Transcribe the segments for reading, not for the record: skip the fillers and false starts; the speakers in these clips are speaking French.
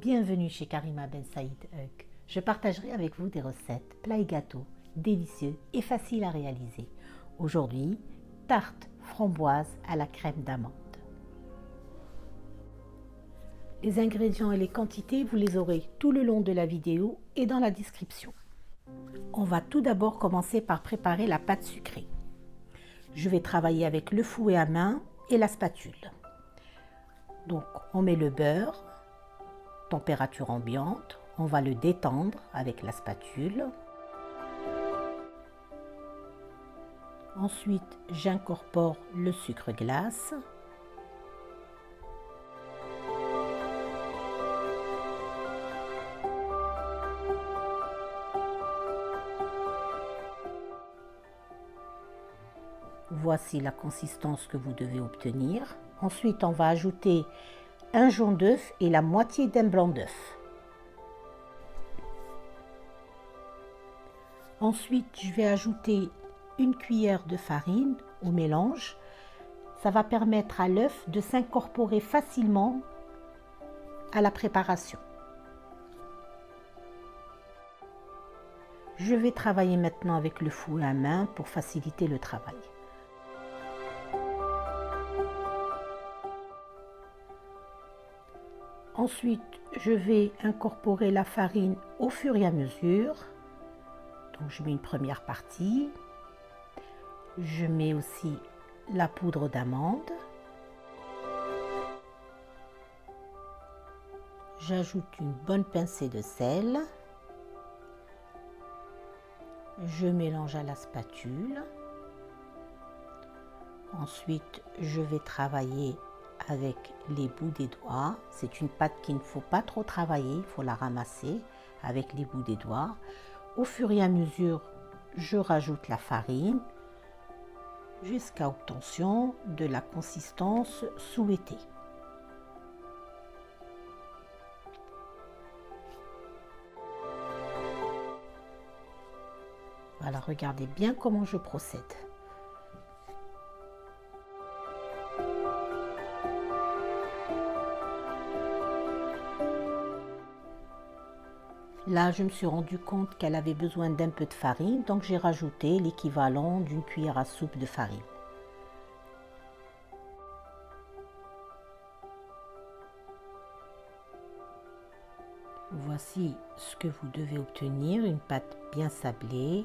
Bienvenue chez Karima Ben Saïd Hug. Je partagerai avec vous des recettes, plats et gâteaux, délicieux et faciles à réaliser. Aujourd'hui, tarte framboise à la crème d'amande. Les ingrédients et les quantités, vous les aurez tout le long de la vidéo et dans la description. On va tout d'abord commencer par préparer la pâte sucrée. Je vais travailler avec le fouet à main et la spatule. Donc, on met le beurre, température ambiante, on va le détendre avec la spatule. Ensuite, j'incorpore le sucre glace. Voici la consistance que vous devez obtenir. Ensuite, on va ajouter un jaune d'œuf et la moitié d'un blanc d'œuf. Ensuite, je vais ajouter une cuillère de farine au mélange. Ça va permettre à l'œuf de s'incorporer facilement à la préparation. Je vais travailler maintenant avec le fouet à main pour faciliter le travail. Ensuite, je vais incorporer la farine au fur et à mesure. Donc, je mets une première partie. Je mets aussi la poudre d'amande. J'ajoute une bonne pincée de sel. Je mélange à la spatule. Ensuite, je vais travailler avec les bouts des doigts. C'est une pâte qu'il ne faut pas trop travailler, il faut la ramasser avec les bouts des doigts. Au fur et à mesure, je rajoute la farine jusqu'à obtention de la consistance souhaitée. Voilà, regardez bien comment je procède. Là, je me suis rendu compte qu'elle avait besoin d'un peu de farine, donc j'ai rajouté l'équivalent d'une cuillère à soupe de farine. Voici ce que vous devez obtenir, une pâte bien sablée,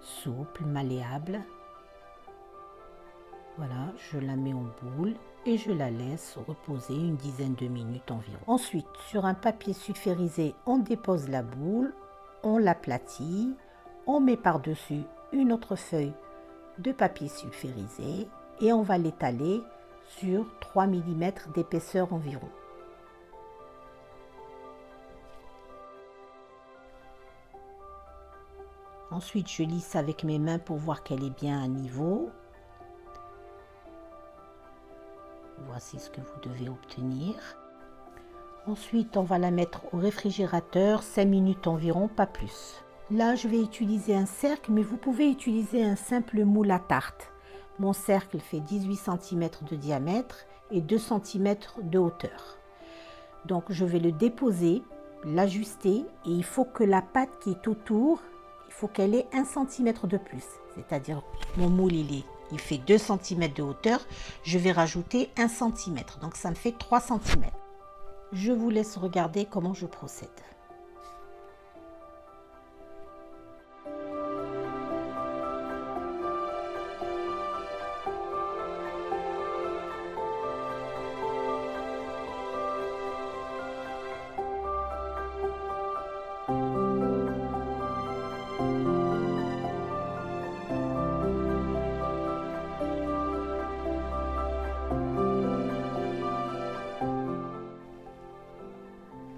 souple, malléable. Voilà, je la mets en boule et je la laisse reposer une dizaine de minutes environ. Ensuite, sur un papier sulfurisé, on dépose la boule, on l'aplatit, on met par-dessus une autre feuille de papier sulfurisé et on va l'étaler sur 3 mm d'épaisseur environ. Ensuite, je lisse avec mes mains pour voir qu'elle est bien à niveau. Voici ce que vous devez obtenir. Ensuite, on va la mettre au réfrigérateur 5 minutes environ, pas plus. Là, je vais utiliser un cercle, mais vous pouvez utiliser un simple moule à tarte. Mon cercle fait 18 cm de diamètre et 2 cm de hauteur. Donc, je vais le déposer, l'ajuster et il faut que la pâte qui est autour, il faut qu'elle ait 1 cm de plus. C'est-à-dire, mon moule, il fait 2 cm de hauteur, je vais rajouter 1 cm, donc ça me fait 3 cm. Je vous laisse regarder comment je procède.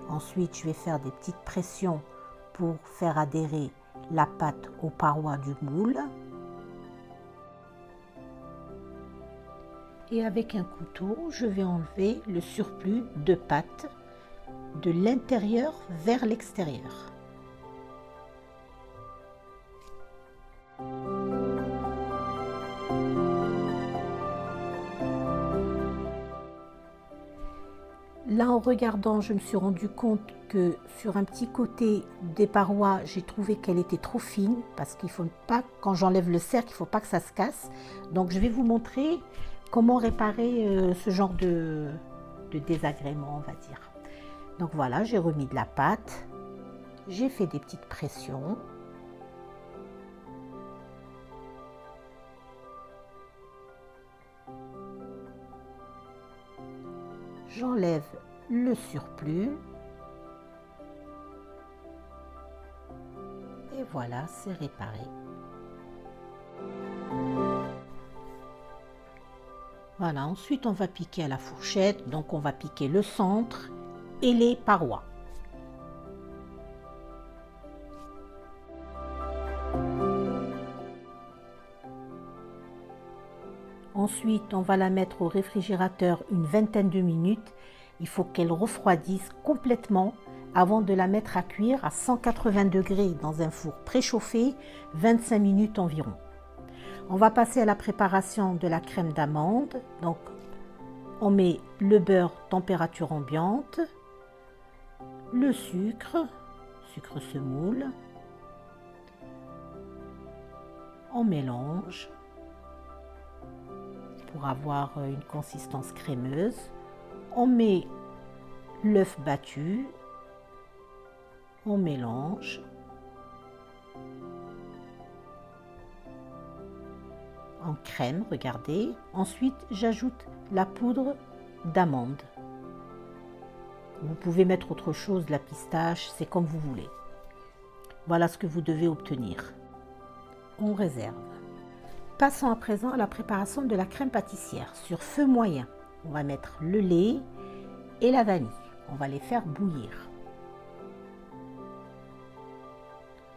Ensuite, je vais faire des petites pressions pour faire adhérer la pâte aux parois du moule. Et avec un couteau, je vais enlever le surplus de pâte de l'intérieur vers l'extérieur. Là, en regardant, je me suis rendu compte que sur un petit côté des parois, j'ai trouvé qu'elle était trop fine parce qu'il ne faut pas, quand j'enlève le cercle, il ne faut pas que ça se casse. Donc, je vais vous montrer comment réparer ce genre de désagrément, on va dire. Donc voilà, j'ai remis de la pâte, j'ai fait des petites pressions. J'enlève le surplus. Et voilà, c'est réparé. Voilà, ensuite on va piquer à la fourchette. Donc on va piquer le centre et les parois. Ensuite, on va la mettre au réfrigérateur une vingtaine de minutes. Il faut qu'elle refroidisse complètement avant de la mettre à cuire à 180 degrés dans un four préchauffé, 25 minutes environ. On va passer à la préparation de la crème d'amande. Donc, on met le beurre température ambiante, le sucre semoule, on mélange pour avoir une consistance crémeuse. On met l'œuf battu, on mélange. En crème, regardez. Ensuite, j'ajoute la poudre d'amande. Vous pouvez mettre autre chose, la pistache, c'est comme vous voulez. Voilà ce que vous devez obtenir. On réserve. Passons à présent à la préparation de la crème pâtissière. Sur feu moyen, on va mettre le lait et la vanille. On va les faire bouillir.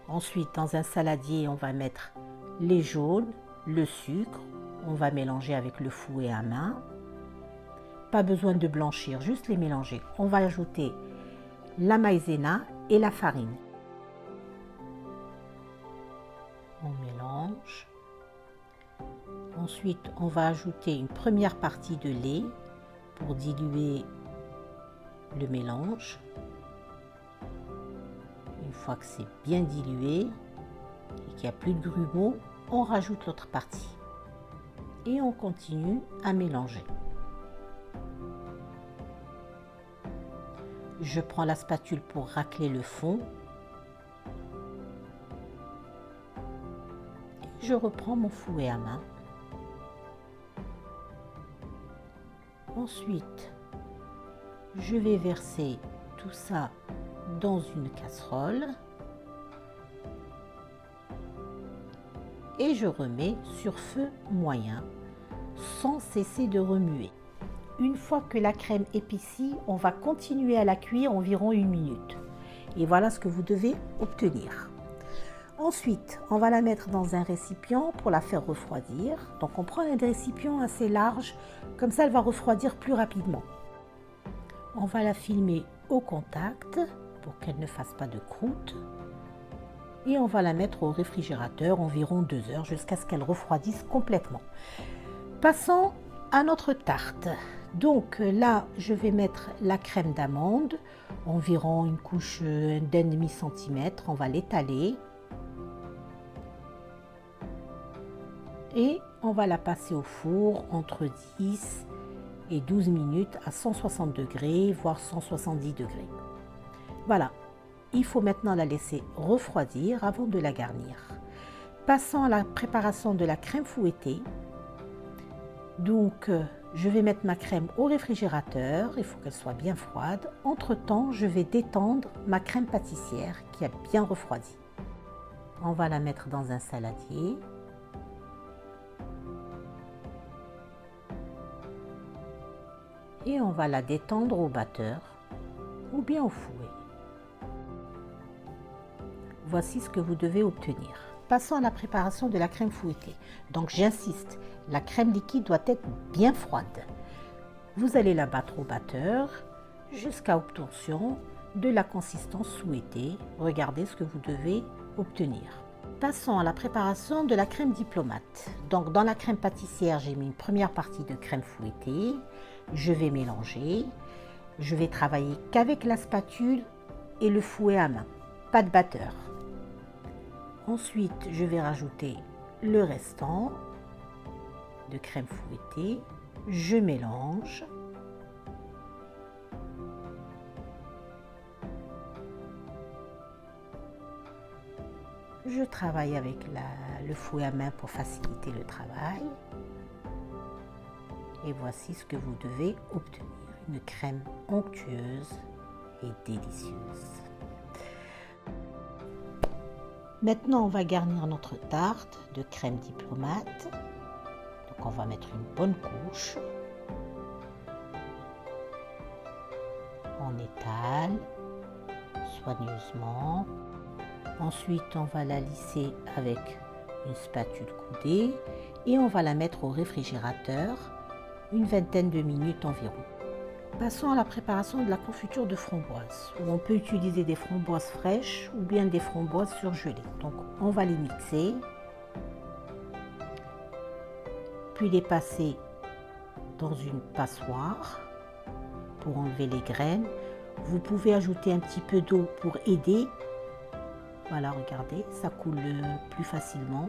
Ensuite, dans un saladier, on va mettre les jaunes, le sucre. On va mélanger avec le fouet à main. Pas besoin de blanchir, juste les mélanger. On va ajouter la maïzena et la farine. On mélange. Ensuite, on va ajouter une première partie de lait pour diluer le mélange. Une fois que c'est bien dilué et qu'il n'y a plus de grumeaux, on rajoute l'autre partie. Et on continue à mélanger. Je prends la spatule pour racler le fond. Et je reprends mon fouet à main. Ensuite, je vais verser tout ça dans une casserole et je remets sur feu moyen sans cesser de remuer. Une fois que la crème épaissit, on va continuer à la cuire environ 1 minute. Et voilà ce que vous devez obtenir. Ensuite, on va la mettre dans un récipient pour la faire refroidir. Donc on prend un récipient assez large, comme ça elle va refroidir plus rapidement. On va la filmer au contact pour qu'elle ne fasse pas de croûte. Et on va la mettre au réfrigérateur environ 2 heures jusqu'à ce qu'elle refroidisse complètement. Passons à notre tarte. Donc là, je vais mettre la crème d'amande, environ une couche d'1,5 cm. On va l'étaler. Et on va la passer au four entre 10 et 12 minutes à 160 degrés, voire 170 degrés. Voilà, il faut maintenant la laisser refroidir avant de la garnir. Passons à la préparation de la crème fouettée. Donc, je vais mettre ma crème au réfrigérateur, il faut qu'elle soit bien froide. Entre-temps, je vais détendre ma crème pâtissière qui a bien refroidi. On va la mettre dans un saladier. Et on va la détendre au batteur ou bien au fouet. Voici ce que vous devez obtenir. Passons à la préparation de la crème fouettée. Donc j'insiste, la crème liquide doit être bien froide. Vous allez la battre au batteur jusqu'à obtention de la consistance souhaitée. Regardez ce que vous devez obtenir. Passons à la préparation de la crème diplomate. Donc dans la crème pâtissière, j'ai mis une première partie de crème fouettée. Je vais mélanger. Je vais travailler qu'avec la spatule et le fouet à main, pas de batteur. Ensuite, je vais rajouter le restant de crème fouettée. Je mélange. Je travaille avec le fouet à main pour faciliter le travail. Et voici ce que vous devez obtenir. Une crème onctueuse et délicieuse. Maintenant, on va garnir notre tarte de crème diplomate. Donc, on va mettre une bonne couche. On étale soigneusement. Ensuite, on va la lisser avec une spatule coudée et on va la mettre au réfrigérateur une vingtaine de minutes environ. Passons à la préparation de la confiture de framboise, où on peut utiliser des framboises fraîches ou bien des framboises surgelées. Donc, on va les mixer, puis les passer dans une passoire pour enlever les graines. Vous pouvez ajouter un petit peu d'eau pour aider. Voilà, regardez, ça coule plus facilement.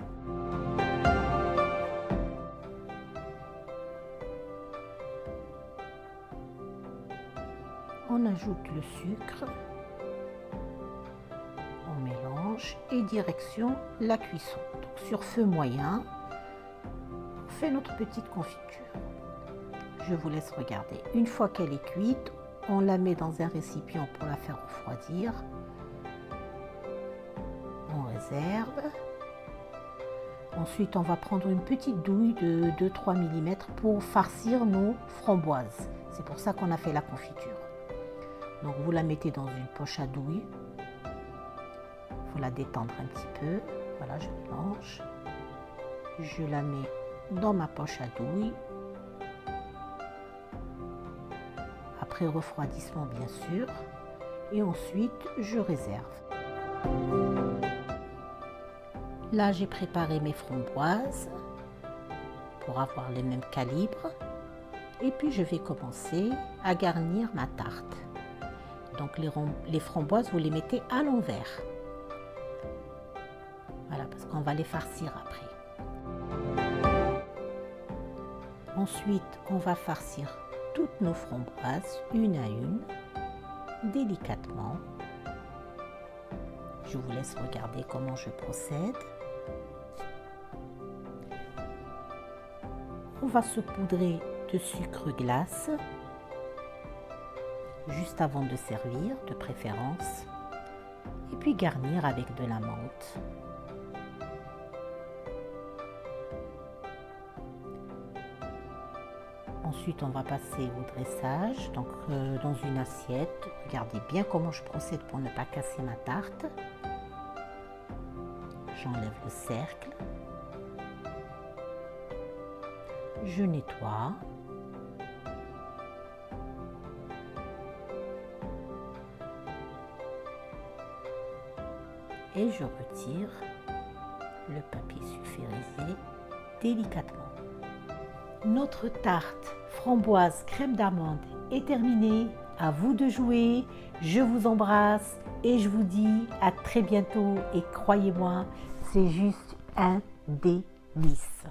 On ajoute le sucre, on mélange et direction la cuisson. Donc, sur feu moyen, on fait notre petite confiture. Je vous laisse regarder. Une fois qu'elle est cuite, on la met dans un récipient pour la faire refroidir. On réserve. Ensuite, on va prendre une petite douille de 2-3 mm pour farcir nos framboises. C'est pour ça qu'on a fait la confiture. Donc, vous la mettez dans une poche à douille. Il faut la détendre un petit peu. Voilà, je mélange. Je la mets dans ma poche à douille. Après refroidissement, bien sûr. Et ensuite, je réserve. Là, j'ai préparé mes framboises pour avoir les mêmes calibres. Et puis, je vais commencer à garnir ma tarte. Donc, les framboises, vous les mettez à l'envers. Voilà, parce qu'on va les farcir après. Ensuite, on va farcir toutes nos framboises, une à une, délicatement. Je vous laisse regarder comment je procède. On va saupoudrer de sucre glace juste avant de servir, de préférence, et puis garnir avec de la menthe. Ensuite, on va passer au dressage, donc dans une assiette. Regardez bien comment je procède pour ne pas casser ma tarte. J'enlève le cercle. Je nettoie. Et je retire le papier sulfurisé délicatement. Notre tarte framboise crème d'amande est terminée. À vous de jouer. Je vous embrasse et je vous dis à très bientôt. Et croyez-moi, c'est juste un délice.